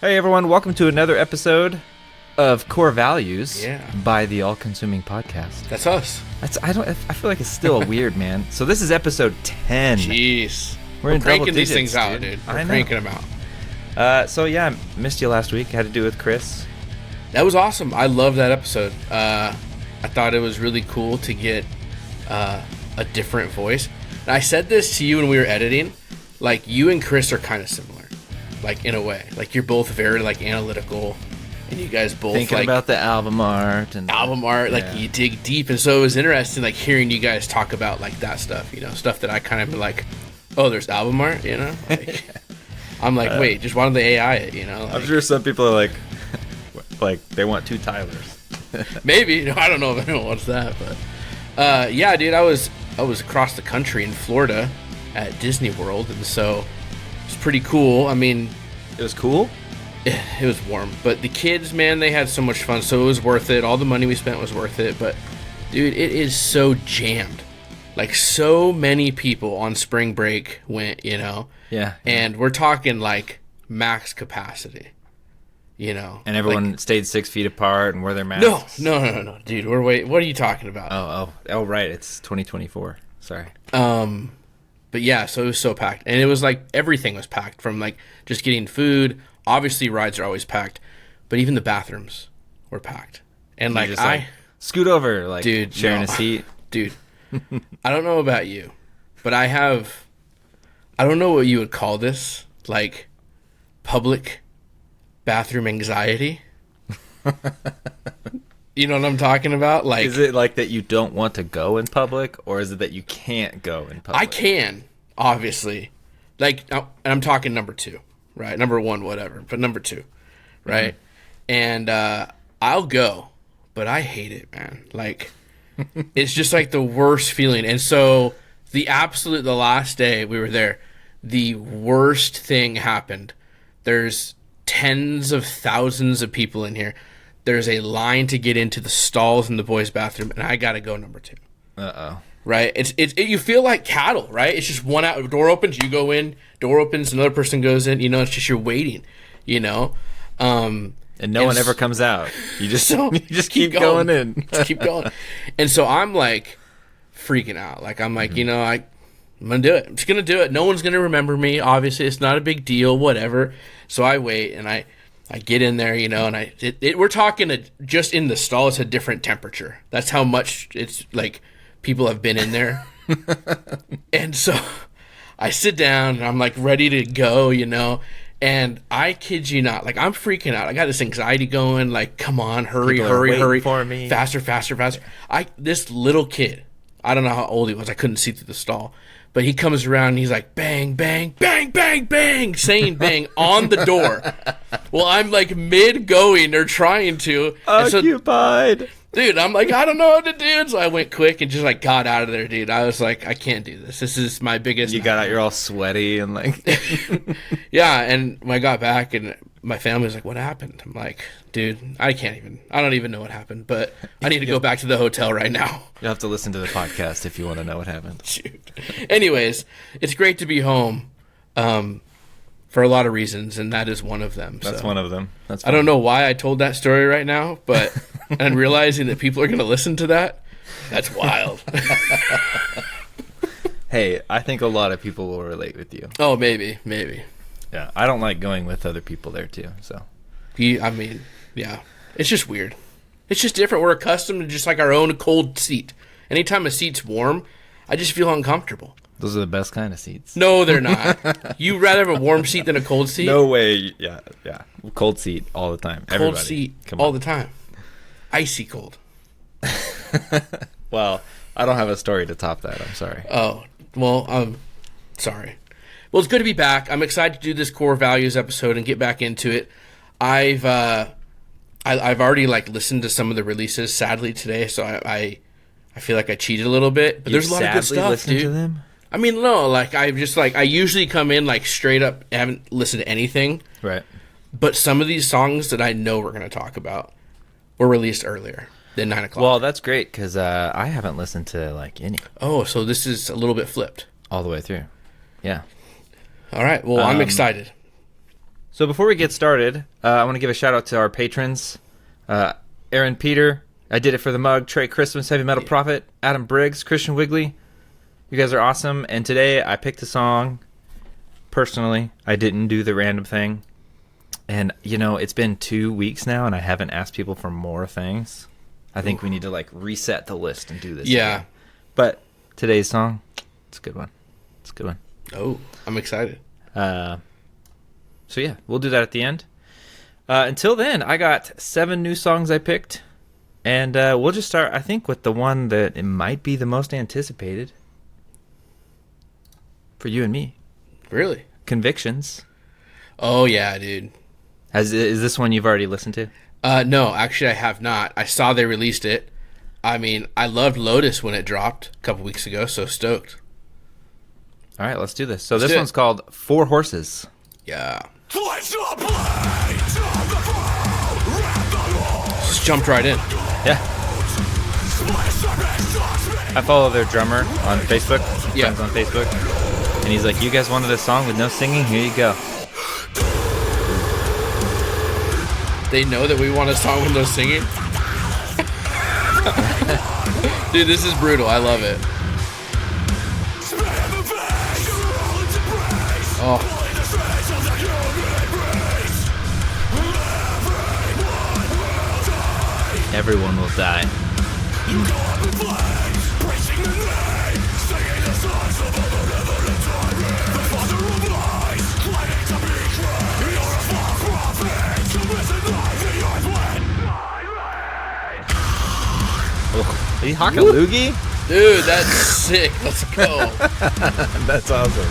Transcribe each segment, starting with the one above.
Hey everyone, welcome to another episode of Core Values Yeah. by the All Consuming Podcast. That's us. I feel like it's still weird, man. So this is episode 10. Jeez. We're in cranking double these digits, things out, dude. I We're know. cranking them out. So yeah, I missed you last week. Had to do with Chris. That was awesome. I love that episode. I thought it was really cool to get a different voice. And I said this to you when we were editing. Like, you and Chris are kind of similar. Like, in a way. Like, you're both very, like, analytical. And you guys both, Thinking like, about the album art and album art. Like, yeah. you dig deep. And so it was interesting, like, hearing you guys talk about, like, that stuff. You know, stuff that I kind of like, oh, there's album art, you know? Like, I'm like, wait, just why don't they AI it, you know? Like, I'm sure some people are like they want two Tylers. maybe. I don't know if anyone wants that, but yeah, dude, I was across the country in Florida at Disney World, and so it's pretty cool. I mean, It was cool. it was warm, but the kids, man, they had so much fun, so it was worth it. All the money we spent was worth it, but dude, it is so jammed. Like, so many people on spring break went, you know, Yeah. and we're talking like max capacity, you know, And everyone stayed 6 feet apart and wore their masks. No, dude, what are you talking about? Oh, right. It's 2024. Sorry. But yeah, so it was so packed. And it was like everything was packed, from like just getting food. Obviously, rides are always packed, but even the bathrooms were packed. And You like, just, scoot over, like, dude, sharing no. a seat. Dude, I don't know about you, but I don't know what you would call this, like public bathroom anxiety. You know what I'm talking about? Like, Is it like that you don't want to go in public, or is it that you can't go in public? I can, obviously. Like, and I'm talking number two, right? Number one, whatever, but number two, right? And I'll go, but I hate it, man. Like, it's just like the worst feeling. And so the last day we were there, the worst thing happened. There's tens of thousands of people in here. There's a line to get into the stalls in the boys' bathroom, and I gotta go number two. Uh-oh. Right? You feel like cattle, right? It's just one out, door opens, you go in, door opens, another person goes in, you know, it's just you're waiting, you know? And no one ever comes out. You just So, you just keep going in. Just keep going. And so I'm like freaking out. Like, I'm like, you know, I'm gonna do it. I'm just gonna do it. No one's gonna remember me. Obviously, it's not a big deal, whatever. So I wait, and I get in there, you know, and we're talking just in the stall, it's a different temperature. That's how much it's like people have been in there. And so I sit down and I'm like ready to go, you know, and I kid you not, like, I'm freaking out. I got this anxiety going, like, come on, hurry, People are waiting hurry. for me. Faster. This little kid, I don't know how old he was. I couldn't see through the stall. But he comes around and he's like, bang, bang, bang, bang, bang, saying bang on the door. Well, I'm like mid-going or trying to. And so, Occupied. dude, I'm like, I don't know what to do. And so I went quick and just like got out of there, dude. I was like, I can't do this. This is my biggest. You got out, you're all sweaty and like. Yeah, and when I got back and my family was like, what happened? I'm like, dude, I don't even know what happened, but I need to go back to the hotel right now. You'll have to listen to the podcast if you want to know what happened. Shoot. Anyways, it's great to be home for a lot of reasons, and that is one of them. That's so. one of them. That's I don't know why I told that story right now, but and realizing that people are going to listen to that, that's wild. Hey, I think a lot of people will relate with you. Oh, maybe. Yeah, I don't like going with other people there too. So. I mean, yeah, it's just weird. It's just different. We're accustomed to just like our own cold seat. Anytime a seat's warm, I just feel uncomfortable. Those are the best kind of seats. No, they're not. You rather have a warm seat than a cold seat? No way. Yeah. Cold seat all the time. Cold Everybody. seat Come all on. the time. Icy cold. Well, I don't have a story to top that. I'm sorry. Oh, well, sorry. Well, it's good to be back. I'm excited to do this core values episode and get back into it. I've already like listened to some of the releases, sadly, today, so I feel like I cheated a little bit. But there's a lot of good stuff, dude. To them? I mean, no, like I usually come in like straight up, haven't listened to anything. Right. But some of these songs that I know we're going to talk about were released earlier than 9 o'clock. Well, that's great because I haven't listened to like any Oh, so this is a little bit flipped. all the way through. Yeah. All right. Well, I'm excited. So before we get started, I want to give a shout out to our patrons. Aaron Peter, I Did It For The Mug, Trey Christmas, Heavy Metal Prophet, Adam Briggs, Christian Wigley. You guys are awesome. And today I picked a song. Personally, I didn't do the random thing. And, you know, it's been 2 weeks now, and I haven't asked people for more things. I think we need to, like, reset the list and do this. Yeah. Again. But today's song, it's a good one. It's a good one. Oh, I'm excited. So, yeah, we'll do that at the end. Until then, I got 7 new songs I picked. And we'll just start, I think, with the one that it might be the most anticipated. For you and me. Really? Convictions. Oh, yeah, dude. Is this one you've already listened to? No, actually, I have not. I saw they released it. I mean, I loved Lotus when it dropped a couple weeks ago, so stoked. All right, let's do this. So Let's this do it. one's called Four Horses. Yeah. Just jumped right in. Yeah. I follow their drummer on Facebook. Yeah. Friends on Facebook. And he's like, you guys wanted a song with no singing? Here you go. They know that we want a song with no singing? Dude, this is brutal. I love it. Oh. Everyone will die. Are you hawking a loogie? Dude, that's sick. Let's go. That's awesome.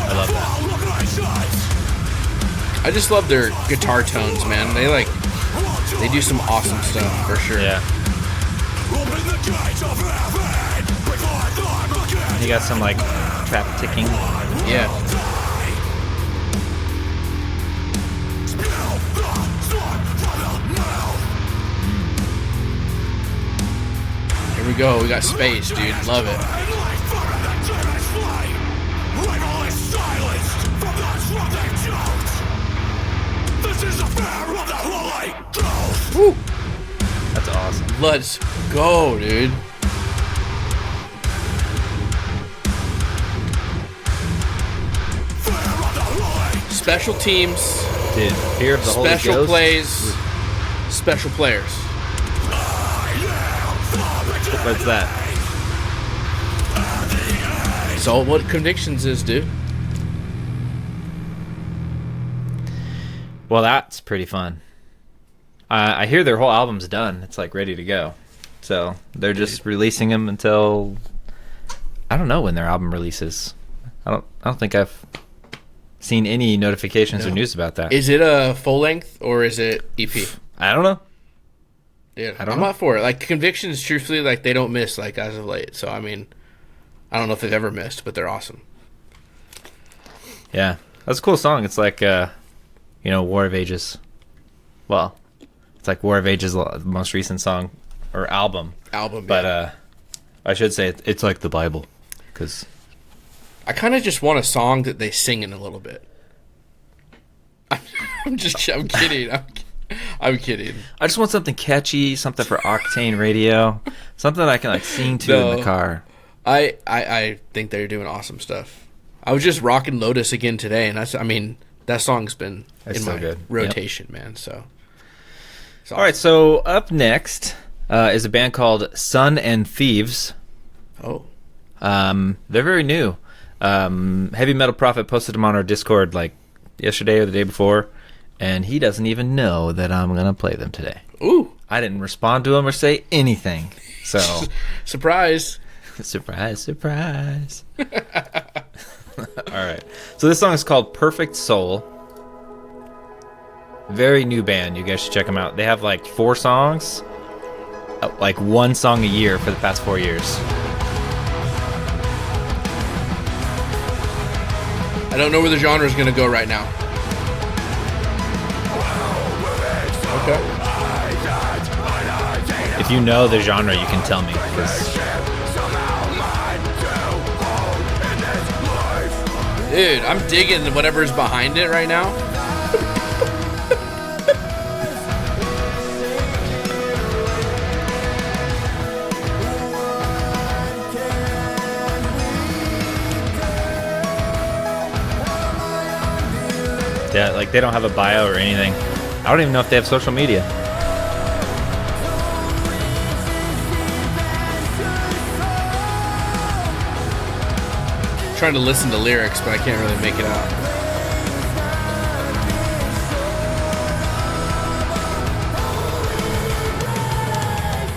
I love that. I just love their guitar tones, man. They do some awesome stuff for sure. Yeah. You got some like trap ticking. Yeah. Here we go. We got space, dude. Love it. Woo. That's awesome. Let's go, dude. Special teams, Dude, fear of the Holy special Ghost. plays, special players. What's that? So what Convictions is, dude? Well, that's pretty fun. I hear their whole album's done. It's like ready to go. So they're just releasing them until I don't know when their album releases. I don't think I've seen any notifications or No. news about that. Is it a full length or is it EP? I don't know. Dude, I don't I'm know. up for it. Like Convictions, truthfully, like they don't miss like as of late. So I mean, I don't know if they've ever missed, but they're awesome. Yeah, that's a cool song. It's like War of Ages. Well, it's like War of Ages' most recent song or album. But I should say it's like the Bible, because I kind of just want a song that they sing in a little bit. I'm kidding. I'm kidding. I just want something catchy, something for Octane Radio, something I can like sing to in the No. car. I think they're doing awesome stuff. I was just rocking Lotus again today, and that song's been That's in so my good. rotation, man. So, it's All right, awesome. so up next is a band called Sun and Thieves. Oh, They're very new. Heavy Metal Prophet posted them on our Discord like yesterday or the day before, and he doesn't even know that I'm gonna play them today. ooh, I didn't respond to him or say anything. So surprise! surprise, surprise. All right. So this song is called Perfect Soul. Very new band. You guys should check them out. They have like 4 songs. like one song a year for the past 4 years. I don't know where the genre is going to go right now. Okay. If you know the genre, you can tell me. 'Cause Dude, I'm digging whatever's behind it right now. yeah, like they don't have a bio or anything. I don't even know if they have social media. Trying to listen to lyrics, but I can't really make it out.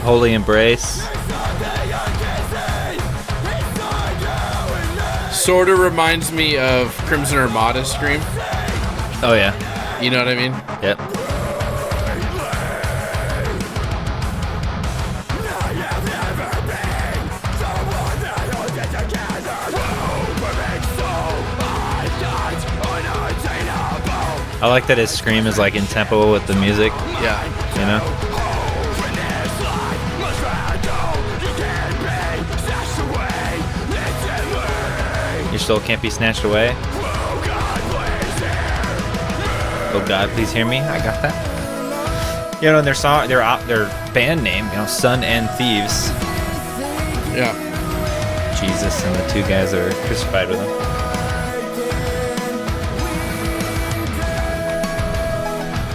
Holy Embrace. Sort of reminds me of Crimson Armada Scream. Oh yeah. You know what I mean? Yep. I like that his scream is like in tempo with the music, Yeah. you know? Your soul can't be snatched away. Oh God, please hear me. I got that. You know, and their band name, you know, Son and Thieves. Yeah. Jesus and the two guys that were crucified with him.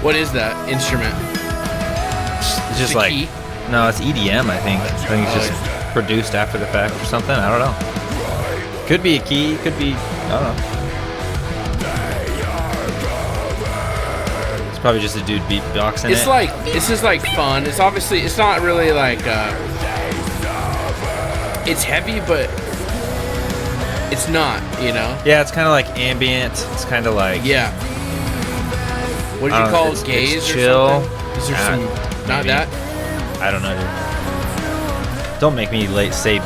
What is that instrument? It's just The like key? no, it's EDM. I think it's just produced after the fact or something. I don't know. Could be a key. Could be. I don't know. It's probably just a dude beatboxing It's it. like, this is like fun. It's obviously, it's not really like, it's heavy, but it's not, you know? Yeah, it's kind of like ambient. It's kind of like Yeah. What do I you don't know, call it's gaze or chill. something? Is there some, not maybe. that? I don't know. Dude. Don't make me say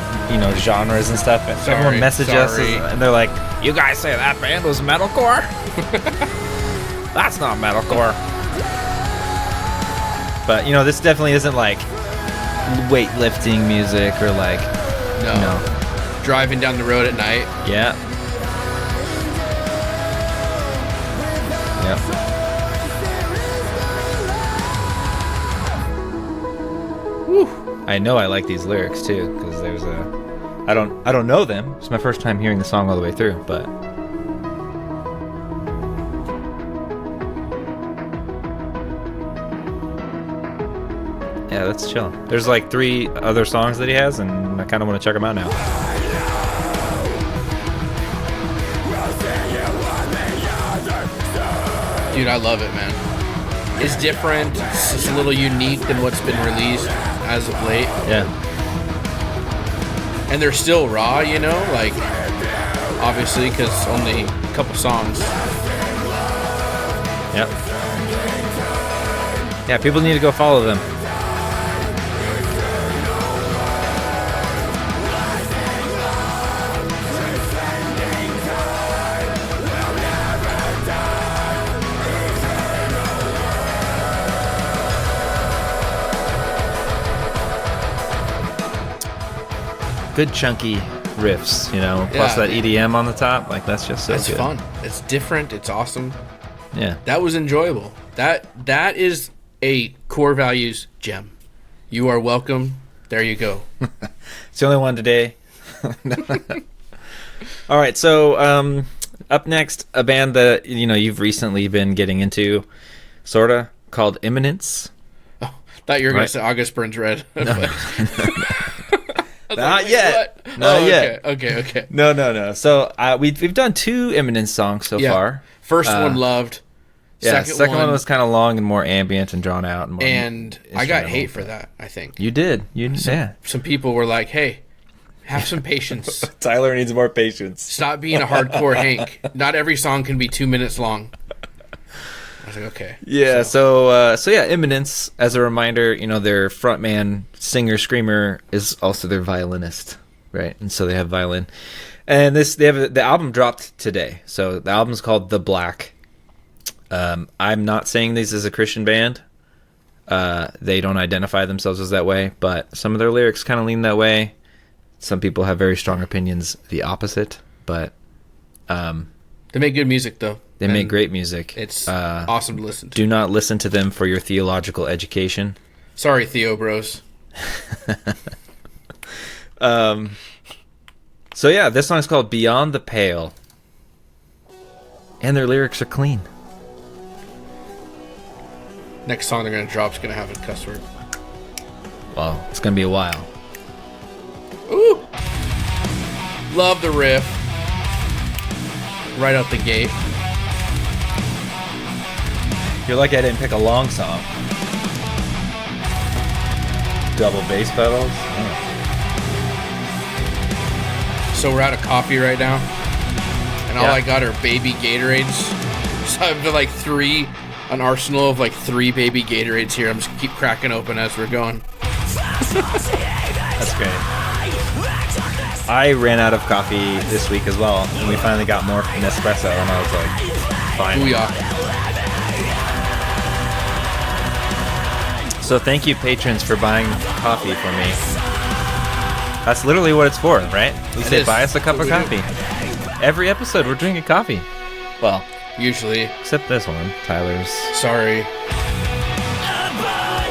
genres and stuff. If everyone message us sorry. and they're like, "You guys say that band was metalcore? That's not metalcore." But this definitely isn't like weightlifting music or like No. Driving down the road at night. yeah. Yep. I know I like these lyrics too because there's I don't know them. It's my first time hearing the song all the way through, but yeah, that's chill. There's like 3 other songs that he has, and I kind of want to check them out now. Dude, I love it, man. It's different. It's just a little unique than what's been released as of late. Yeah. And they're still raw, like, obviously, because only a couple songs. Yep. Yeah, people need to go follow them. Good chunky riffs, plus that EDM on the top, like that's just so It's good. fun. It's different. It's awesome. Yeah. That was enjoyable. That is a core values gem. You are welcome. There you go. It's the only one today. All right, so up next, a band that you've recently been getting into, sorta, called Imminence. Oh, thought you were going Right. to say August Burns Red. Not yet. Not yet. Okay. No. So we've done 2 Imminence songs so far. First one loved. Yeah, second one was kind of long and more ambient and drawn out. And, more And I got instrumental. hate for that, I think. You did. Some people were like, hey, have some patience. Tyler needs more patience. Stop being a hardcore Hank. Not every song can be 2 minutes long. I was like, okay. Yeah, so yeah, Imminence, as a reminder, their frontman, singer, screamer is also their violinist, right? And so they have violin. And the album dropped today. So the album's called The Black. I'm not saying this is a Christian band. They don't identify themselves as that way, but some of their lyrics kind of lean that way. Some people have very strong opinions the opposite, but they make good music though. They make great music. It's awesome to listen to. Do not listen to them for your theological education. Sorry, Theo Bros. So yeah, this song's called Beyond the Pale. And their lyrics are clean. Next song they're going to drop is going to have a cuss word. Well, it's going to be a while. Ooh! Love the riff. Right out the gate. You're lucky I didn't pick a long song. Double bass pedals. Oh. So we're out of coffee right now. And all I got are baby Gatorades. So I've got an arsenal of 3 baby Gatorades here. I'm just keep cracking open as we're going. That's great. I ran out of coffee this week as well, and we finally got more Nespresso, and I was like, fine. Booyah. So thank you, patrons, for buying coffee for me. That's literally what it's for, right? We say, buy us a cup of coffee. Every episode, we're drinking coffee. Well, usually. Except this one, Tyler's. Sorry.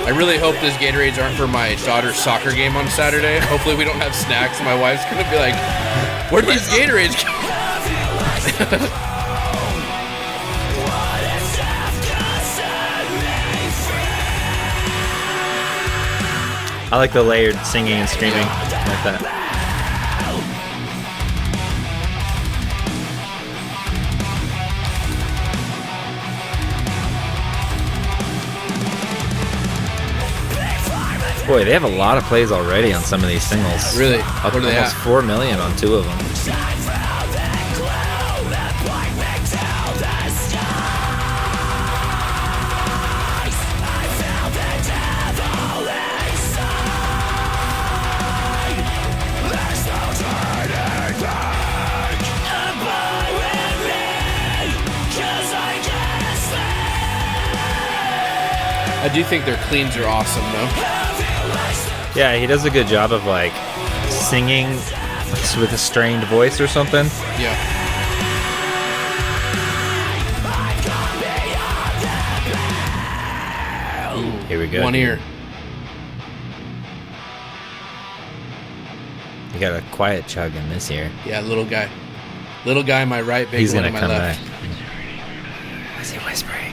I really hope these Gatorades aren't for my daughter's soccer game on Saturday. Hopefully we don't have snacks. My wife's going to be like, where did these Gatorades go? I like the layered singing and screaming like that. Boy, they have a lot of plays already on some of these singles. Really? What are they almost at? 4 million on 2 of them. I do think their cleans are awesome, though. Yeah, he does a good job of singing with a strained voice or something. Yeah. Here we go. One ear. You got a quiet chug in this ear. Yeah, little guy. Little guy on my right, big He's one gonna on my come left. back. Why is he whispering?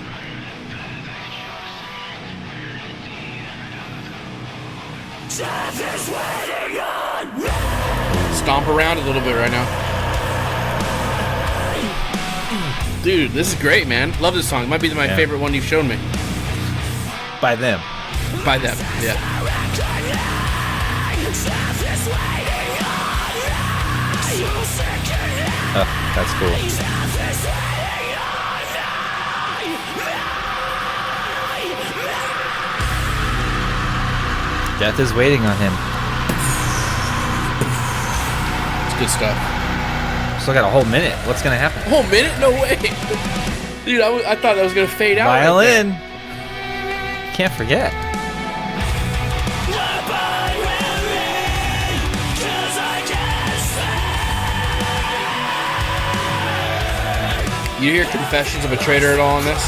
Stomp around a little bit right now. Dude, this is great, man. Love this song. It might be my favorite one you've shown me. By them. By them, yeah. Oh, that's cool. Death is waiting on him. It's good stuff. Still got a whole minute. What's gonna happen? A whole minute? No way. Dude, I thought that was going to fade out. Violin. Can't forget. You hear Confessions of a Traitor at all on this?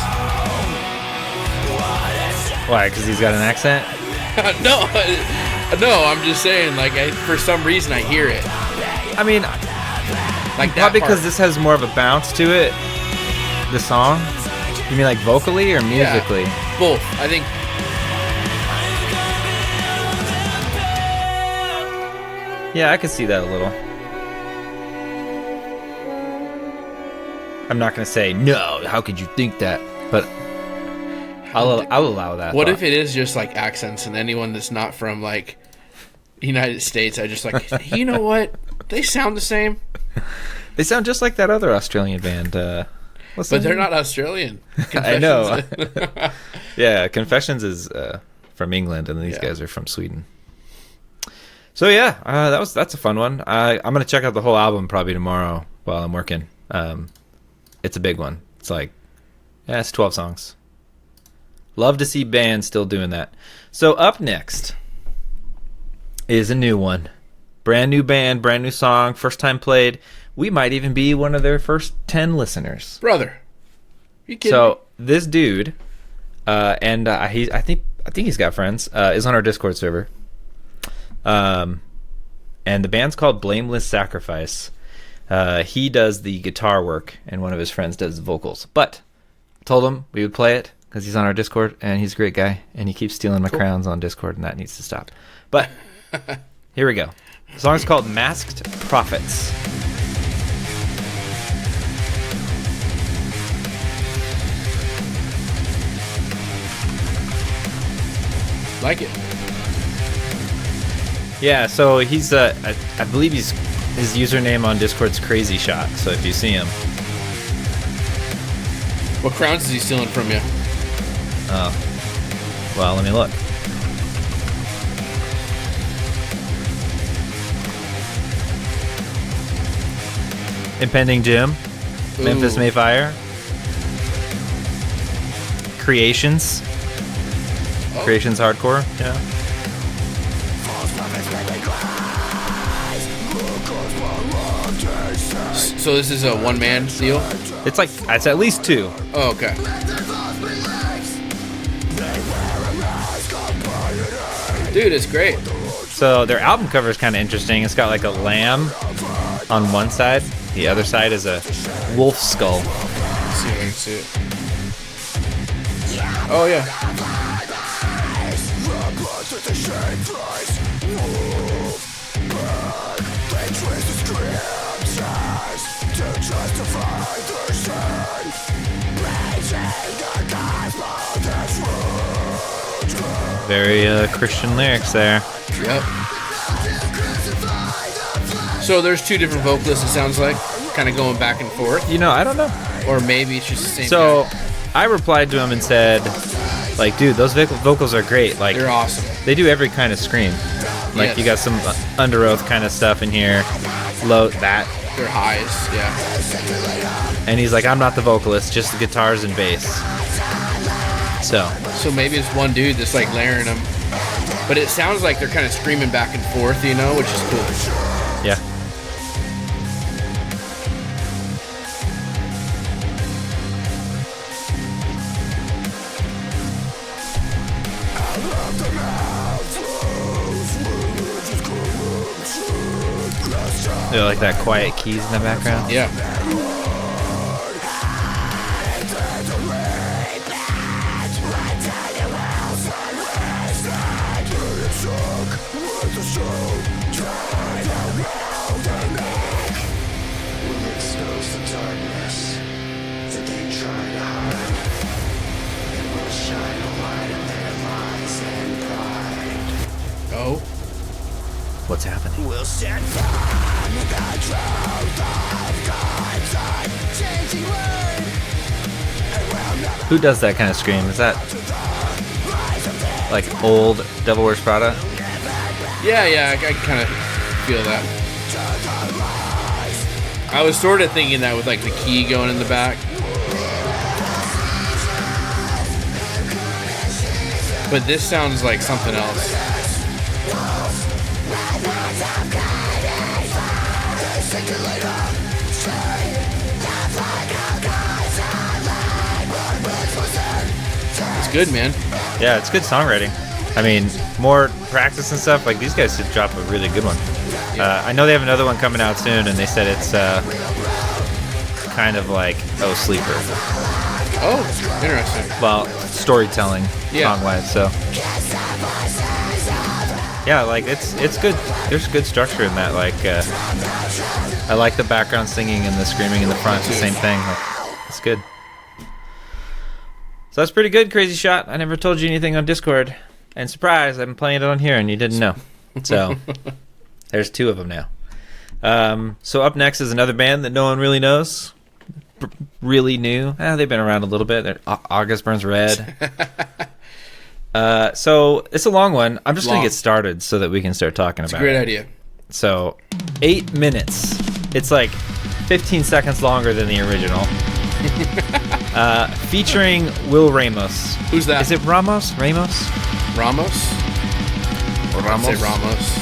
Why? Because he's got an accent? No, I'm just saying, for some reason I hear it. I mean, Like that probably because part. this has more of a bounce to it. The song? You mean vocally or musically? Yeah, both. I think. Yeah, I can see that a little. I'm not gonna say no. How could you think that? But I'll allow that. What thought. if it is just accents, and anyone that's not from United States, I just you know what? They sound the same. They sound just like that other Australian band. listen. But they're not Australian. I know. Yeah, Confessions is from England, and these guys are from Sweden. So yeah, that's a fun one. I'm gonna check out the whole album probably tomorrow while I'm working. It's a big one. It's like, it's 12 songs. Love to see bands still doing that. So up next is a new one. Brand new band, brand new song, first time played. We might even be one of their first 10 listeners. Brother. You kidding So this dude, and I think he's got friends, is on our Discord server. And the band's called Blameless Sacrifice. He does the guitar work, and one of his friends does the vocals. But I told him we would play it because he's on our Discord, and he's a great guy, and he keeps stealing my crowns on Discord, and that needs to stop. But here we go. The song is called Masked Prophets. Like it. Yeah, so he's I believe his username on Discord's Crazy Shot. So if you see him, What crowns is he stealing from you? well, let me look. Impending Jim, Memphis Ooh. Mayfire, Creations, Creations Hardcore, yeah. So this is a one-man deal? It's at least 2. Oh, okay. Dude, it's great. So their album cover is kind of interesting. It's got like a lamb on one side. The other side is a wolf skull. Let's see if I can see it. Oh, yeah. Very Christian lyrics there. Yep. So there's 2 different vocalists, it sounds like, kind of going back and forth. You know, I don't know. Or maybe it's just the same So guy. I replied to him and said, like, dude, those vocals are great. Like, They're awesome. they do every kind of scream. Like, Yes. you got some Under Oath kind of stuff in here. Low, that. They're highs, yeah. And he's like, I'm not the vocalist, just the guitars and bass. So maybe it's one dude that's like layering them. But it sounds like they're kind of screaming back and forth, you know, which is cool. yeah. You like that quiet keys in the background? Yeah. Oh. What's happening? We'll stand firm in the truth of God's unchanging word. Who does that kind of scream? Is that like old Devil Wears Prada? Yeah, I kind of feel that. I was sort of thinking that with like the key going in the back. But this sounds like something else. It's good, man. Yeah, it's good songwriting. I mean, more practice and stuff. Like, these guys should drop a really good one. I know they have another one coming out soon, and they said it's kind of like Sleeper. Oh, interesting. Well, storytelling, Yeah. song-wise. So, yeah, like it's good. There's good structure in that. Like, I like the background singing and the screaming in the front. It's the same thing. Like, it's good. So that's pretty good, Crazy Shot. I never told you anything on Discord. And surprise, I'm playing it on here and you didn't know. So there's 2 of them now. So up next is another band that no one really knows. really new. They've been around a little bit. August Burns Red. So it's a long one. I'm just going to get started so that we can start talking about it. Great idea. So 8 minutes. It's like 15 seconds longer than the original. Featuring Will Ramos. Who's that? Is it Ramos? Ramos? Ramos? Or Ramos? I'd say Ramos.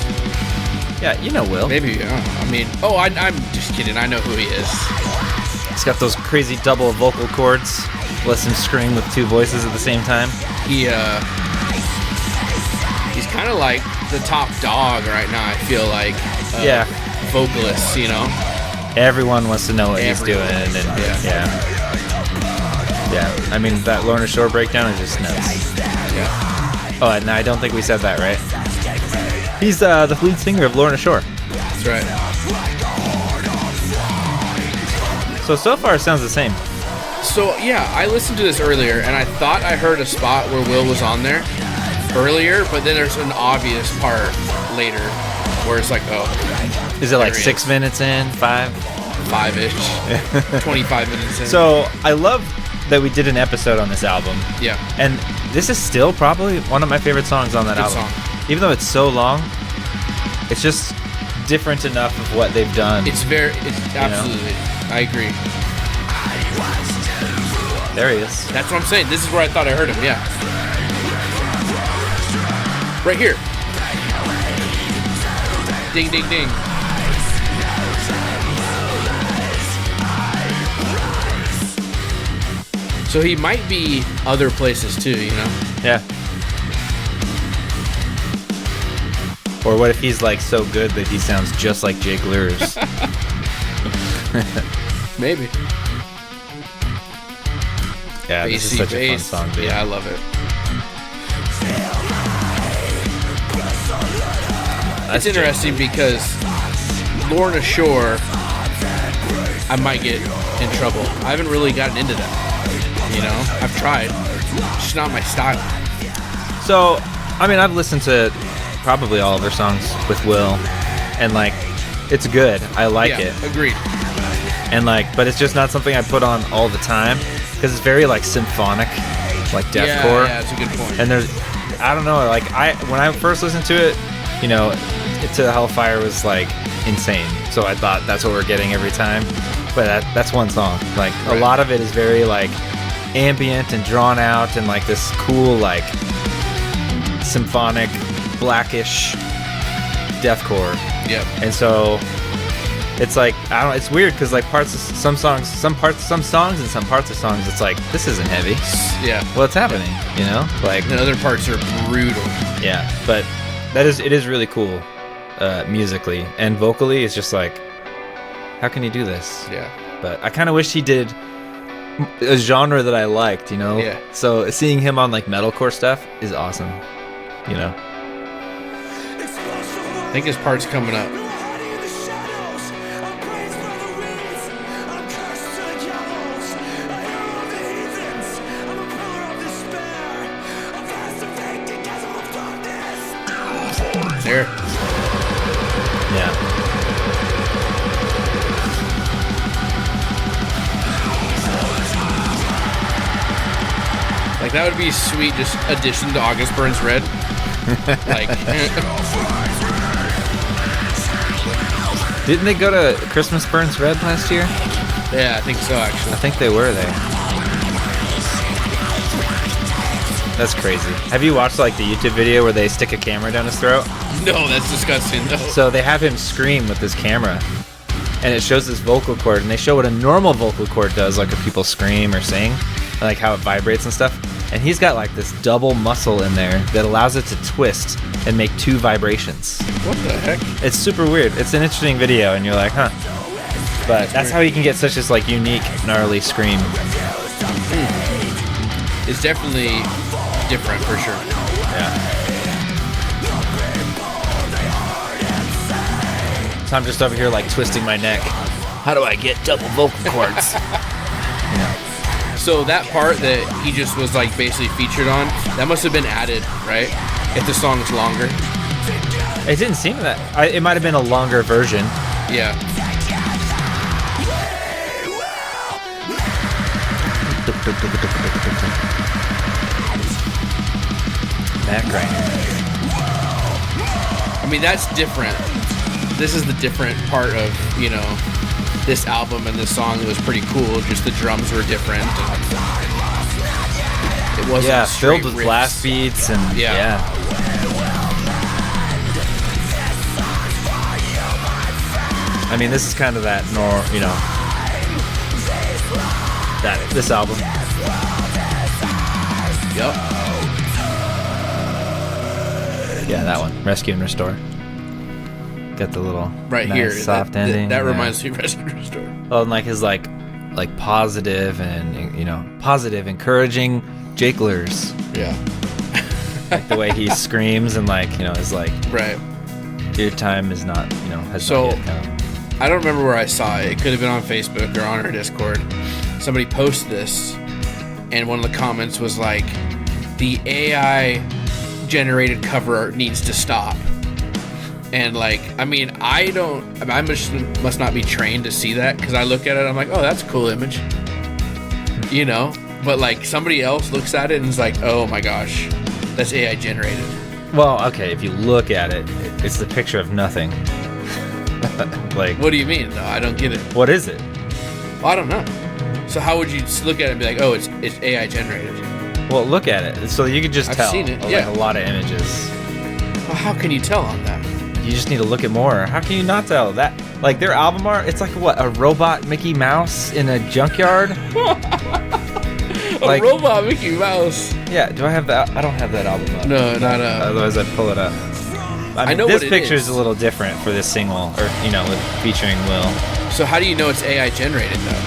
Yeah, you know Will. Maybe. I mean, I'm just kidding. I know who he is. He's got those crazy double vocal cords. Lets him scream with two voices at the same time. He's kind of like the top dog right now, I feel like. Yeah. Vocalist, you know? Everyone wants to know what he's doing. And yeah. I mean, that Lorna Shore breakdown is just nuts. Yeah. Oh, and I don't think we said that, right? He's the lead singer of Lorna Shore. That's right. So far it sounds the same. So, yeah, I listened to this earlier, and I thought I heard a spot where Will was on there earlier, but then there's an obvious part later where it's like, oh. Is it like 6 minutes in? 5? 5-ish. 25 minutes in. So, I love that we did an episode on this album. Yeah. And this is still probably one of my favorite songs on that Good album. song. Even though it's so long, it's just different enough of what they've done. It's absolutely. I agree. There he is. That's what I'm saying. This is where I thought I heard him, yeah. Right here. Ding, ding, ding. So he might be other places too, you know? Yeah. Or what if he's like so good that he sounds just like Jake Lures? Maybe. Yeah, this is such a fun song, dude. Yeah, I love it. It's interesting because Lorna Shore, I might get in trouble. I haven't really gotten into that. You know, I've tried. It's just not my style. So, I mean, I've listened to probably all of their songs with Will, and like, it's good. I like it. Agreed. And like, but it's just not something I put on all the time because it's very like symphonic, like deathcore. Yeah, that's a good point. And there's, I don't know, like when I first listened to it, you know, To the Hellfire was like insane. So I thought that's what we're getting every time. But that's one song. Like a lot of it is very like ambient and drawn out and like this cool like symphonic blackish deathcore. Yep. And so it's like it's weird because like some songs and some parts of songs it's like this isn't heavy. Yeah. What's happening? You know, like the other parts are brutal. Yeah, but it is really cool musically and vocally. It's just like, how can you do this? Yeah. But I kind of wish he did a genre that I liked. You know. Yeah. So seeing him on like metalcore stuff is awesome. You know. I think his part's coming up. There. Yeah. Like that would be a sweet just addition to August Burns Red. Like Didn't they go to Christmas Burns Red last year? yeah, I think so actually. I think they were there. That's crazy. Have you watched like the YouTube video where they stick a camera down his throat? No, that's disgusting. No. So they have him scream with this camera, and it shows this vocal cord, and they show what a normal vocal cord does, like if people scream or sing, and like how it vibrates and stuff. And he's got like this double muscle in there that allows it to twist and make 2 vibrations. What the heck? It's super weird. It's an interesting video, and you're like, huh. But that's how you can get such this like unique, gnarly scream. It's definitely different for sure. Yeah. So I'm just over here like twisting my neck. How do I get double vocal cords? So that part that he just was like basically featured on, that must have been added, right? If the song is longer. It didn't seem that. It might have been a longer version. Yeah. Matt Greiner. I mean, that's different. This is the different part of, this album and this song. It was pretty cool. Just the drums were different. And it wasn't filled with riffs. blast beats and Yeah. I mean, this is kind of that this album. Yep. Yeah, that one. Rescue and Restore. Got the little Right nice here. soft ending. That yeah. reminds me of Rescue and Restore. Well, and like his like positive and positive, encouraging Jakelers. Yeah. Like the way he screams and is like Right. your time is not has So- not yet come. I don't remember where I saw it. It could have been on Facebook or on our Discord. Somebody posted this, and one of the comments was like, the AI generated cover art needs to stop. And I must not be trained to see that, because I look at it, I'm like, oh, that's a cool image. But somebody else looks at it and is like, oh my gosh, that's AI generated. Well, okay, if you look at it, it's the picture of nothing. What do you mean? No, I don't get it. What is it? Well, I don't know. So how would you just look at it and be like, oh, it's AI generated? Well, look at it. So you can just I've tell. seen it, Like yeah. a lot of images. Well, how can you tell on that? You just need to look at more. How can you not tell that? Like their album art, it's like what, a robot Mickey Mouse in a junkyard? A robot Mickey Mouse. Yeah. Do I have that? I don't have that album up. No, not Otherwise, I'd pull it up. I mean, know this what it picture is. is a little different for this single, or with featuring Will. So how do you know it's AI generated though?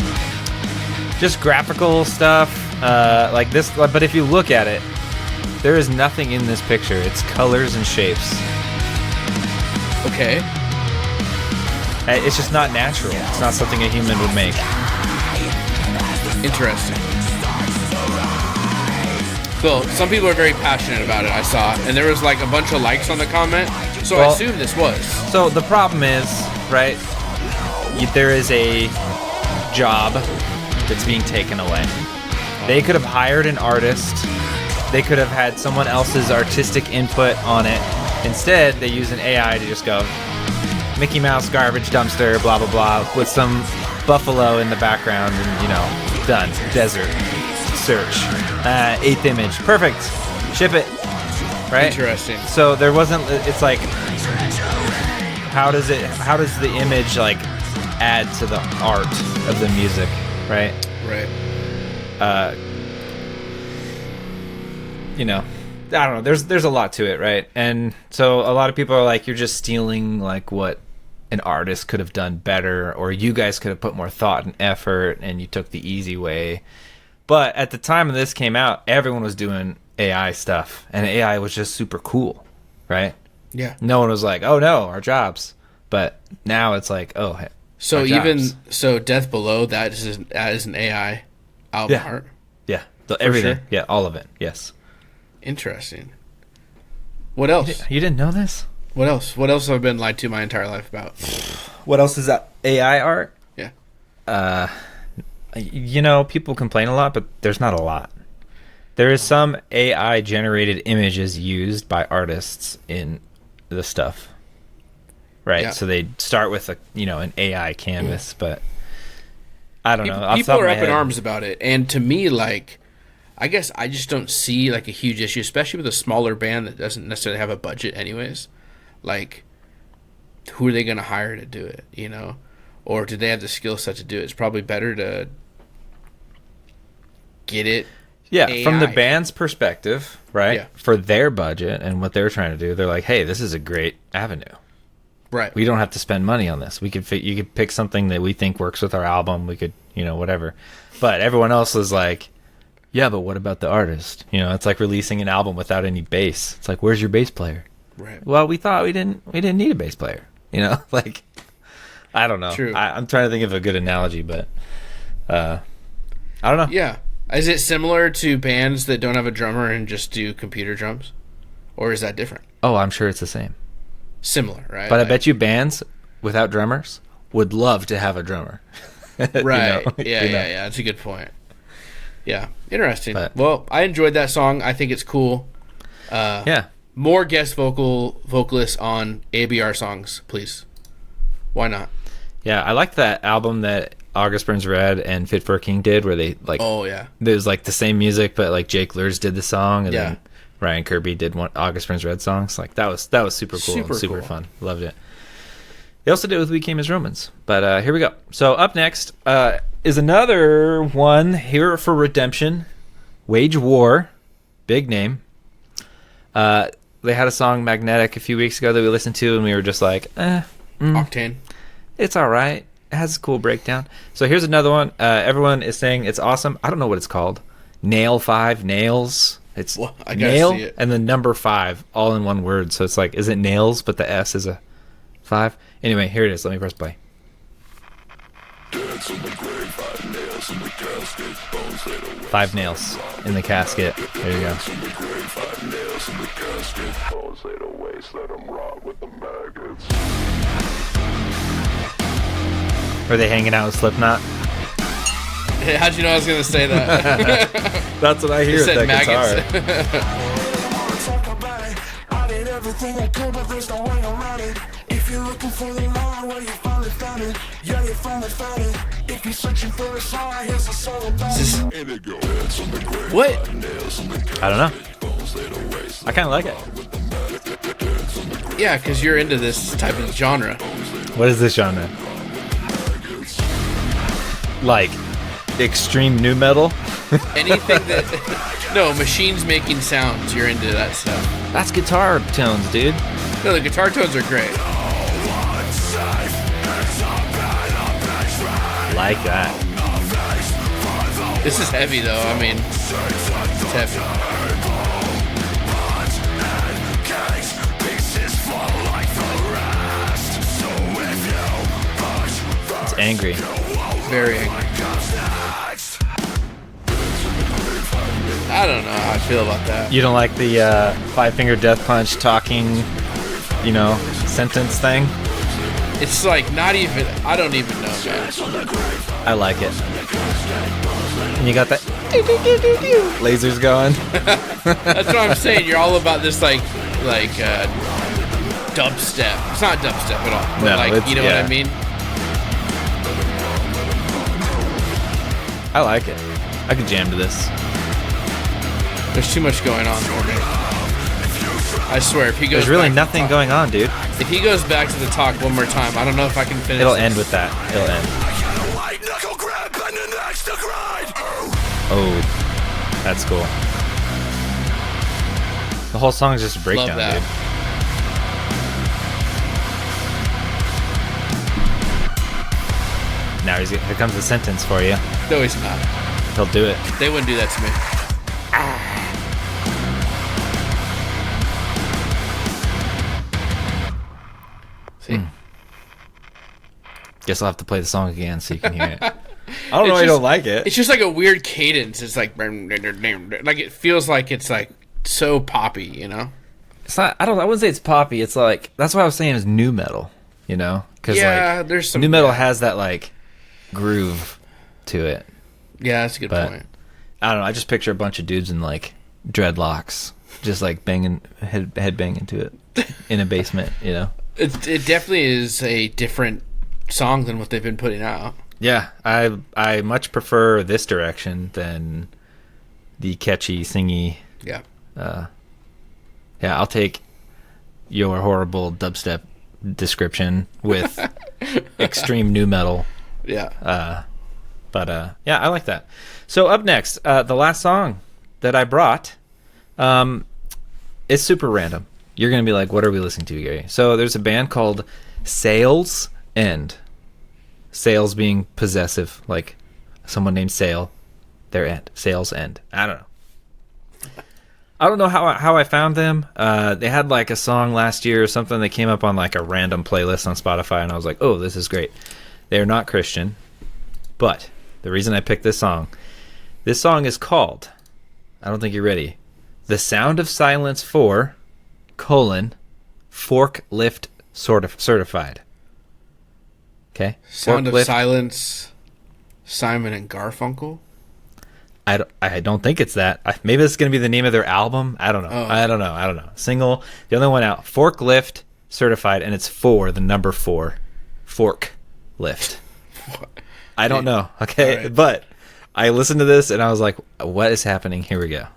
Just graphical stuff, like this. But if you look at it, there is nothing in this picture. It's colors and shapes. Okay. It's just not natural. It's not something a human would make. Interesting. Well, some people are very passionate about it, I saw. And there was a bunch of likes on the comment. So I Well- assume this was. So the problem is, right? There is a job that's being taken away. They could have hired an artist. They could have had someone else's artistic input on it. Instead, they use an AI to just go, Mickey Mouse garbage dumpster, blah, blah, blah, with some buffalo in the background and, done. Desert. Search. 8th image. Perfect. Ship it. Right? Interesting. So there wasn't, it's like, how does the image add to the art of the music, right? Right. I don't know. There's a lot to it, right? And so a lot of people are like, you're just stealing what an artist could have done better, or you guys could have put more thought and effort, and you took the easy way. But at the time this came out, everyone was doing AI stuff, and AI was just super cool, right? Yeah. No one was like, oh no, our jobs. But now it's like, oh, hey, So our jobs. Death Below, that is an AI album Yeah. art. Yeah, everything. sure? Yeah, all of it. Yes. Interesting. What else? You didn't know this? What else? What else have I been lied to my entire life about? What else is that? AI art? Yeah. People complain a lot, but there's not a lot. There is some AI generated images used by artists in the stuff. Right? Yeah. So they start with an AI canvas, but I don't know. Off the People top of are my up in head- arms about it, and to me, I guess I just don't see a huge issue, especially with a smaller band that doesn't necessarily have a budget, anyways. Who are they going to hire to do it? Or do they have the skill set to do it? It's probably better to get it. Yeah, from the AI. band's perspective, right? Yeah. For their budget and what they're trying to do, they're like, "Hey, this is a great avenue. Right. We don't have to spend money on this. You could pick something that we think works with our album. We could, whatever." But everyone else is like, "Yeah, but what about the artist? It's like releasing an album without any bass. It's like, where's your bass player? Right. Well, we thought we didn't need a bass player. I don't know. True. I'm trying to think of a good analogy, but I don't know. Yeah. Is it similar to bands that don't have a drummer and just do computer drums? Or is that different? Oh, I'm sure it's the same. Similar, right? But I bet you bands without drummers would love to have a drummer. Right. You Yeah, know? yeah. That's a good point. Yeah, interesting. But- Well, I enjoyed that song. I think it's cool. Yeah. More guest vocalists on ABR songs, please. Why not? Yeah, I liked that album that August Burns Red and Fit for a King did, where they like Oh yeah, it was like the same music, but like Jake Lurs did the song, and Yeah. then Ryan Kirby did one August Burns Red songs. Like that was super cool, Super and super cool. fun. Loved it. They also did it with We Came as Romans. But here we go. So up next is another one here for Redemption, Wage War, big name. They had a song Magnetic a few weeks ago that we listened to, and we were just like, Octane. it's all right. It has a cool breakdown. So here's another one. Everyone is saying it's awesome. I don't know what it's called. Nail 5 nails. It's Well, I gotta nail see it. and the number 5 all in one word. So it's like, is it nails, but the S is a 5? Anyway, here it is. Let me press play. Dance on the grave, 5 nails in the casket, bones laid away. 5 nails in the casket. There you go. On the grave, 5 nails in the casket, bones laid away, let them rot with the maggots. Are they hanging out with Slipknot? How'd you know I was gonna say that? That's what I hear You with said that maggots. guitar. I wanna talk about it. I did everything I could, but there's no way around it. If you're looking for the line, well, you finally found it. Yeah, you finally found it. If you're searching for a sign, here's a song about This is- it. Indigo. Dance on the grave, What? 5 nails in the casket, I don't know. bones laid away, I kind of like it. Yeah, because you're into this type of genre. What is this genre? Like extreme new metal? Anything that no machines making sounds, you're into that stuff. That's guitar tones, dude. No, the guitar tones are great. Like that. This is heavy though. I mean, it's heavy. It's angry. Very angry. I don't know how I feel about that. You don't like the 5 Finger Death Punch talking, sentence thing? It's like not even. I don't even know, man. I like it. And you got that lasers going. That's what I'm saying. You're all about this like dubstep. It's not dubstep at all. But No, like it's- you know what yeah. I mean? I like it. I could jam to this. There's too much going on for me. I swear, if he goes There's really back to nothing talk- going on, dude. If he goes back to the talk one more time, I don't know if I can finish. It'll this. end with that. It'll end. white knuckle grab and an axe to grind. Oh, that's cool. The whole song is just a breakdown, that. dude. Now here comes the sentence for you. No, he's not. He'll do it. They wouldn't do that to me. See? Guess I'll have to play the song again so you can hear it. I don't know why you just- don't like it. It's just like a weird cadence. It's like it feels like it's like so poppy, you know? It's not. I wouldn't say it's poppy. It's like that's what I was saying is new metal. Because Yeah, like there's some new metal has that like groove to it. Yeah, that's a good But- point. I don't know. I just picture a bunch of dudes in like dreadlocks, just like banging head banging to it in a basement. It definitely is a different song than what they've been putting out. Yeah, I much prefer this direction than the catchy, singy. Yeah. Yeah, I'll take your horrible dubstep description with extreme new metal. Yeah. But yeah, I like that. So up next, the last song that I brought is super random. You're going to be like, what are we listening to, Gary? So there's a band called Sales End. Sales being possessive, like someone named Sale, their end. Sales End. I don't know how I found them. They had like a song last year or something that came up on like a random playlist on Spotify, and I was like, oh, this is great. They're not Christian, but the reason I picked this song is called, I don't think you're ready, The Sound of Silence 4, Forklift Certified. Okay? Sound of Forklift. Silence, Simon and Garfunkel. I don't think it's that. Maybe it's going to be the name of their album. I don't know. Oh. I don't know. Single. The only one out. Forklift certified, and it's 4, the number 4. Fork lift. I don't know. Okay. Right. But I listened to this and I was like, what is happening? Here we go.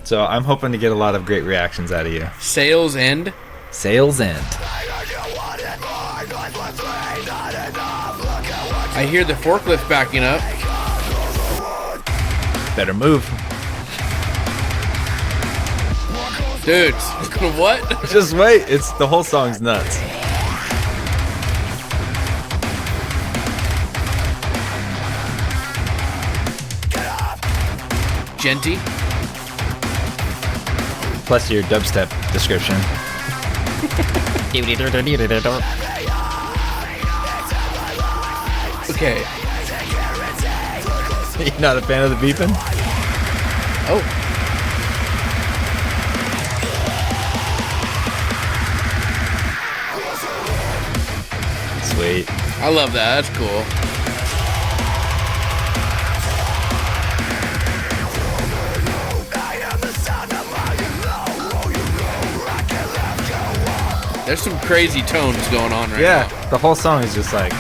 So I'm hoping to get a lot of great reactions out of you. Sales End. Sales End. I hear the forklift backing up. Better move. Dude, what? Just wait. It's the whole song's nuts. Genty. Plus your dubstep description. Okay. You're not a fan of the beeping? Oh. Sweet. I love that. That's cool. There's some crazy tones going on right now. Yeah, the whole song is just like.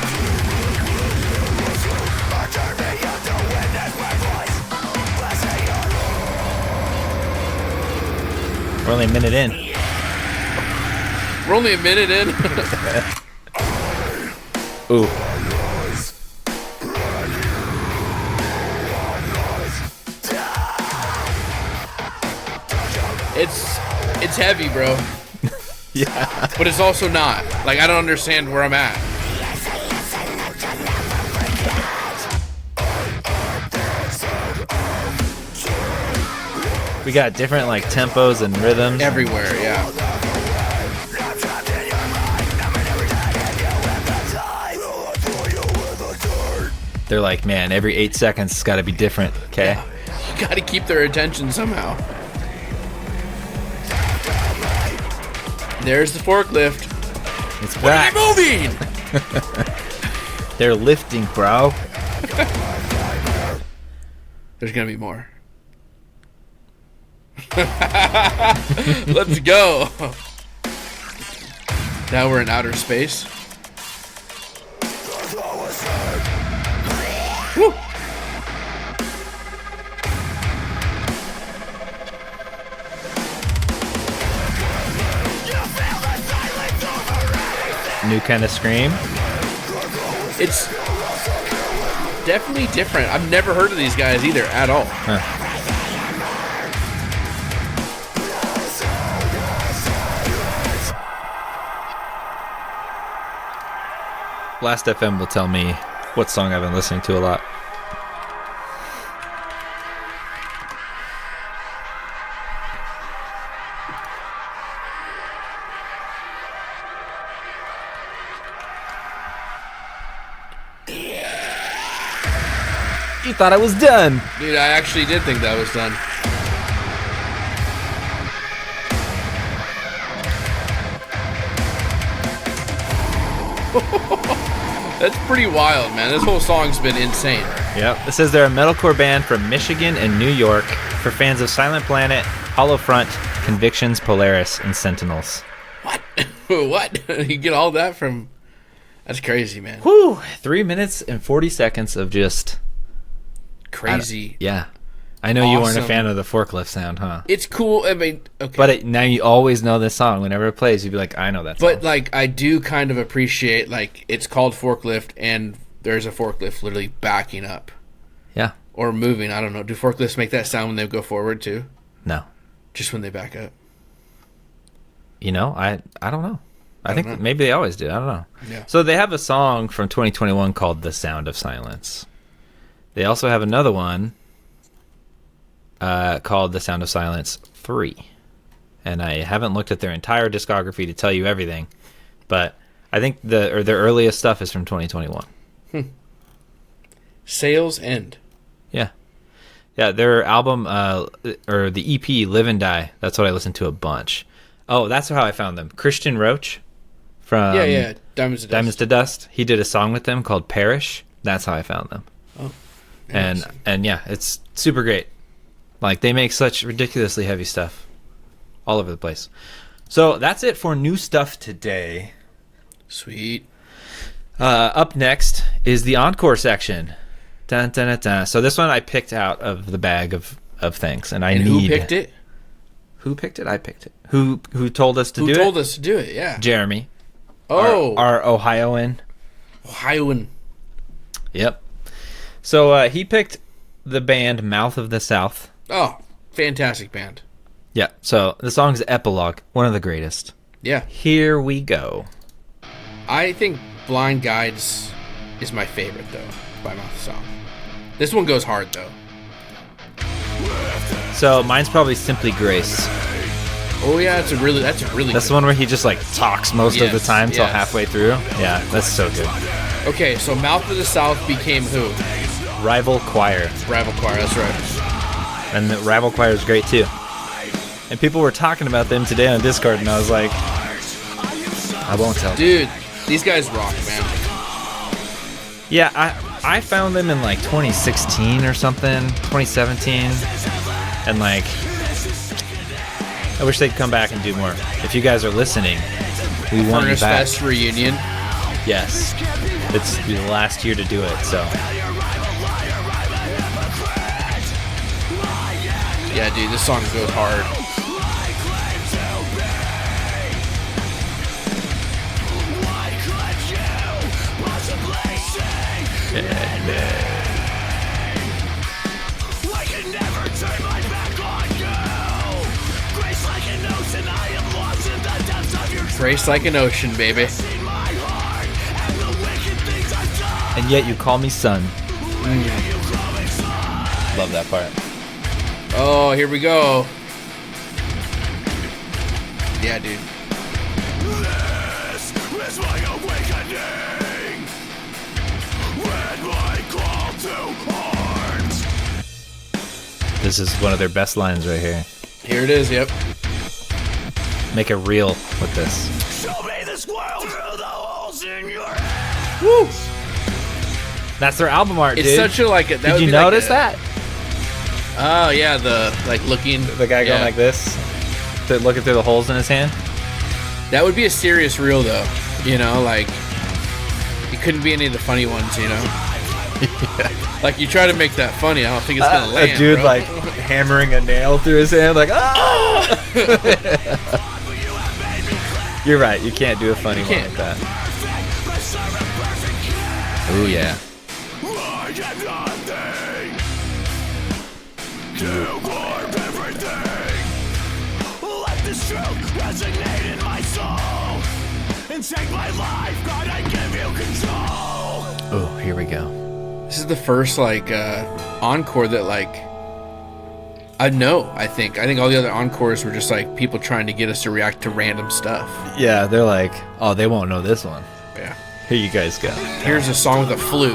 We're only a minute in. We're only a minute in. Ooh. It's heavy, bro. Yeah. But it's also not. Like, I don't understand where I'm at. We got different like tempos and rhythms. Everywhere, yeah. They're like, man, every 8 seconds it's got to be different. Okay. You gotta keep their attention somehow. There's the forklift. It's What are back. they moving? They're lifting, bro. There's gonna be more. Let's go. Now we're in outer space. Woo. New kind of scream. It's definitely different. I've never heard of these guys either at all. Huh. Last FM will tell me what song I've been listening to a lot. You thought I was done. Dude, I actually did think that was done. That's pretty wild, man. This whole song's been insane. Yep. It says they're a metalcore band from Michigan and New York for fans of Silent Planet, Hollow Front, Convictions, Polaris, and Sentinels. What? What? You get all that from... That's crazy, man. Whew. 3 minutes and 40 seconds of just... Crazy. Yeah. I know you weren't a Awesome. fan of the forklift sound, huh? It's cool. I mean, okay. But now you always know this song. Whenever it plays, you'd be like, I know that song. But, like, I do kind of appreciate, like, it's called forklift, and there's a forklift literally backing up. Yeah. Or moving. I don't know. Do forklifts make that sound when they go forward, too? No. Just when they back up? You know, I don't know. I think know. maybe they always do. I don't know. Yeah. So they have a song from 2021 called The Sound of Silence. They also have another one called The Sound of Silence 3. And I haven't looked at their entire discography to tell you everything, but I think their earliest stuff is from 2021. Sales End. Yeah. Yeah, their album, or the EP, Live and Die, that's what I listened to a bunch. Oh, that's how I found them. Christian Roach from Yeah. Diamonds to Dust. Diamonds to Dust. He did a song with them called Perish. That's how I found them. and yeah, it's super great. Like, they make such ridiculously heavy stuff all over the place. So that's it for new stuff today. Sweet. Up next is the encore section. Dun, dun, dun, dun. So this one I picked out of the bag of things, and who picked it? Who picked it? I picked it. Who told us to do it? Who told us to do it? Yeah. Jeremy. Oh, our Ohioan. Ohioan. Yep. So he picked the band Mouth of the South. Oh, fantastic band. Yeah. So the song's Epilogue, one of the greatest. Yeah. Here we go. I think Blind Guides is my favorite, though, by Mouth of the South. This one goes hard, though. So mine's probably Simply Grace. Oh yeah, that's a really That's good the one where he just like talks most of the Yes, time till yes. halfway through. Yeah, that's so good. Okay, so Mouth of the South became who? Rival Choir. Rival Choir, that's right. And the Rival Choir is great too. And people were talking about them today on Discord, and I was like, I won't tell. Dude, these guys rock, man. Yeah, I found them in like 2016 or something, 2017, and like, I wish they'd come back and do more. If you guys are listening, we want you Furnace back. Fest reunion. Yes, it's the last year to do it, so. Yeah, dude, this song goes hard. Grace like an ocean, baby. And yet you call me son. Love that part. Oh, here we go. Yeah, dude. This is my awakening. When I call to arms. This is one of their best lines right here. Here it is, yep. Make a reel with this. Show me this world through the holes in your head. Woo! That's their album art, It's dude. such a like. That Did would you be like notice a- that? Oh yeah, the like looking. The guy going yeah. like this, looking through the holes in his hand. That would be a serious reel, though. You know, like it couldn't be any of the funny ones. You know, like you try to make that funny, I don't think it's gonna land. a dude bro. like hammering a nail through his hand, like ah. You're right. You can't do a funny one can't. like that. Oh yeah. I get nothing to warp everything. Let this truth resonate in my soul and take my life, God, I give you control. Oh, here we go. This is the first like encore that like I think all the other encores were just like people trying to get us to react to random stuff. Yeah, they're like, oh, they won't know this one. Yeah. Here you guys go. Here's a song with a flute.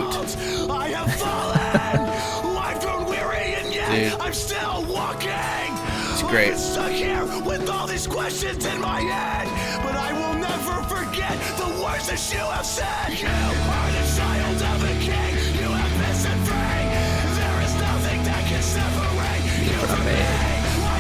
I have fallen. I've grown weary and yet Dude. I'm still walking. It's great. I'm stuck here with all these questions in my head, but I will never forget the words that you have said. You are the child of a king. You have been set free. There is nothing that can separate you from me. I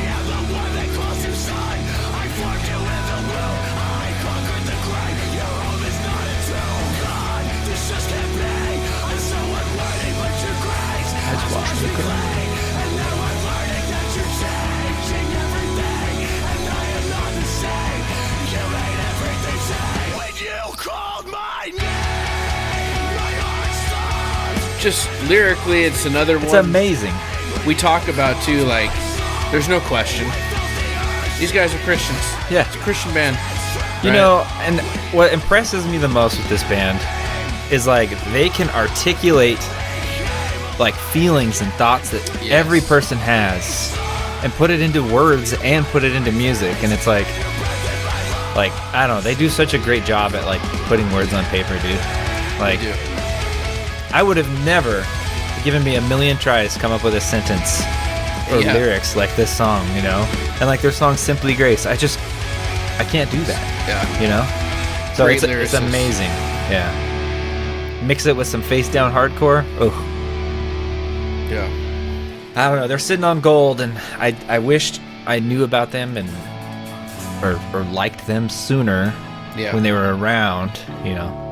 am the one that calls you son. I formed you in the womb. I conquered the grave. Your home is not a tomb. God, this just can't be. I'm so unworthy, but your grace has washed me clean. And now I'm learning that you're changing everything, and I am not the same. You made everything change. When you called my name, my heart stopped. Just lyrically, it's another It's one amazing. we talk about too. Like, there's no question. These guys are Christians. Yeah. It's a Christian band. You right? know, and what impresses me the most with this band is like they can articulate like feelings and thoughts that Yes. every person has and put it into words and put it into music, and it's like I don't know, they do such a great job at like putting words on paper, dude. Like They do. I would have never given me a million tries to come up with a sentence or Yeah. lyrics like this song, you know? And like their song Simply Grace. I can't do that. Yeah. You know? So Great it's lyricist. amazing. Yeah. Mix it with some face down hardcore. Oh, Yeah. I don't know. They're sitting on gold, and I wished I knew about them and or liked them sooner Yeah. when they were around. You know.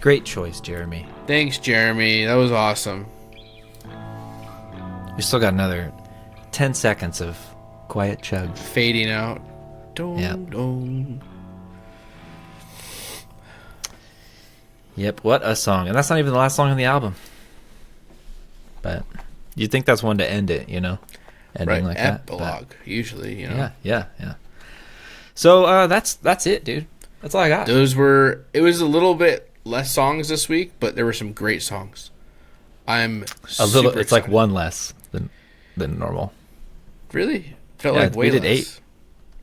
Great choice, Jeremy. Thanks, Jeremy. That was awesome. We still got another 10 seconds of quiet chug. Fading out. Dum, Yeah. dum. Yep, what a song. And that's not even the last song on the album. But you'd think that's one to end it, you know? Ending Right. like that. but- Epilogue, usually, you know. Yeah. So that's it, dude. That's all I got. It was a little bit less songs this week, but there were some great songs. I'm A little. super It's like excited. one less than normal. Really? Felt Yeah, like way we did less. 8.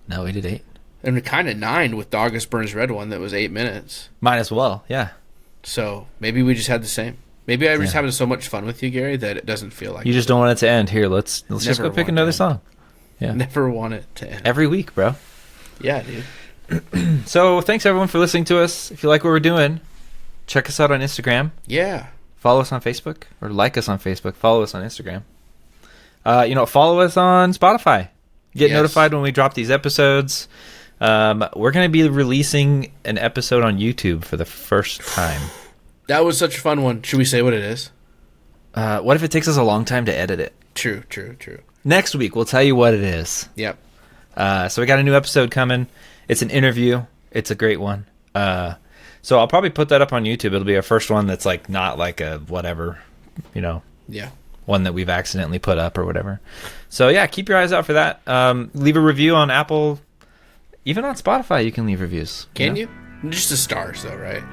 No, we did 8. And kind of 9 with August Burns Red one that was 8 minutes. Might as well. Yeah. So maybe we just had the same. Maybe I was Yeah. having so much fun with you, Gary, that it doesn't feel like You just don't want it to end. Here, let's just Never go pick want another it. song. Yeah. never want it to end. Every week, bro. Yeah, dude. So thanks everyone for listening to us. If you like what we're doing, check us out on Instagram. Yeah. Follow us on Facebook, or like us on Facebook. Follow us on Instagram. Follow us on Spotify. Get Yes. notified when we drop these episodes. We're going to be releasing an episode on YouTube for the first time. That was such a fun one. Should we say what it is? What if it takes us a long time to edit it? True. Next week, we'll tell you what it is. Yep. So we got a new episode coming. It's an interview. It's a great one. So I'll probably put that up on YouTube. It'll be our first one that's like not like a whatever, Yeah. one that we've accidentally put up or whatever. So yeah, keep your eyes out for that. Leave a review on Apple, even on Spotify. You can leave reviews. Can you? Just the stars, though, right?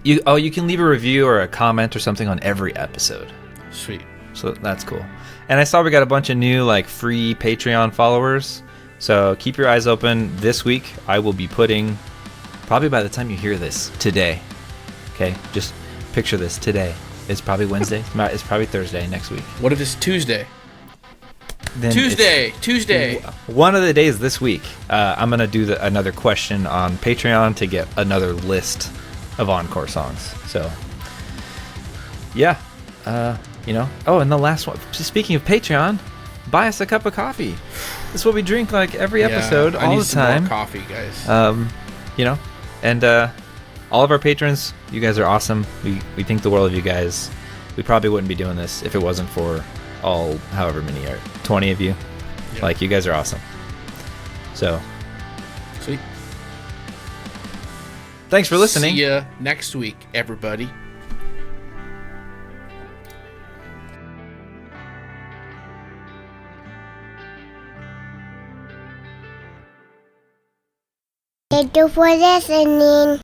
You can leave a review or a comment or something on every episode. Sweet. So that's cool. And I saw we got a bunch of new like free Patreon followers. So keep your eyes open. This week I will be putting, probably by the time you hear this, today. Okay, just picture this today. It's probably Wednesday. It's probably Thursday next week. What if it's Tuesday? Then Tuesday. one of the days this week, I'm gonna do another question on Patreon to get another list of encore songs. So yeah, Oh, and the last one. Speaking of Patreon, buy us a cup of coffee. That's what we drink like every episode, I all need the some more time. coffee, guys. And all of our patrons, you guys are awesome. We think the world of you guys. We probably wouldn't be doing this if it wasn't for all, however many are, 20 of you. Yeah. Like, you guys are awesome. So, Sweet. thanks for listening. See ya next week, everybody. Thank you for listening.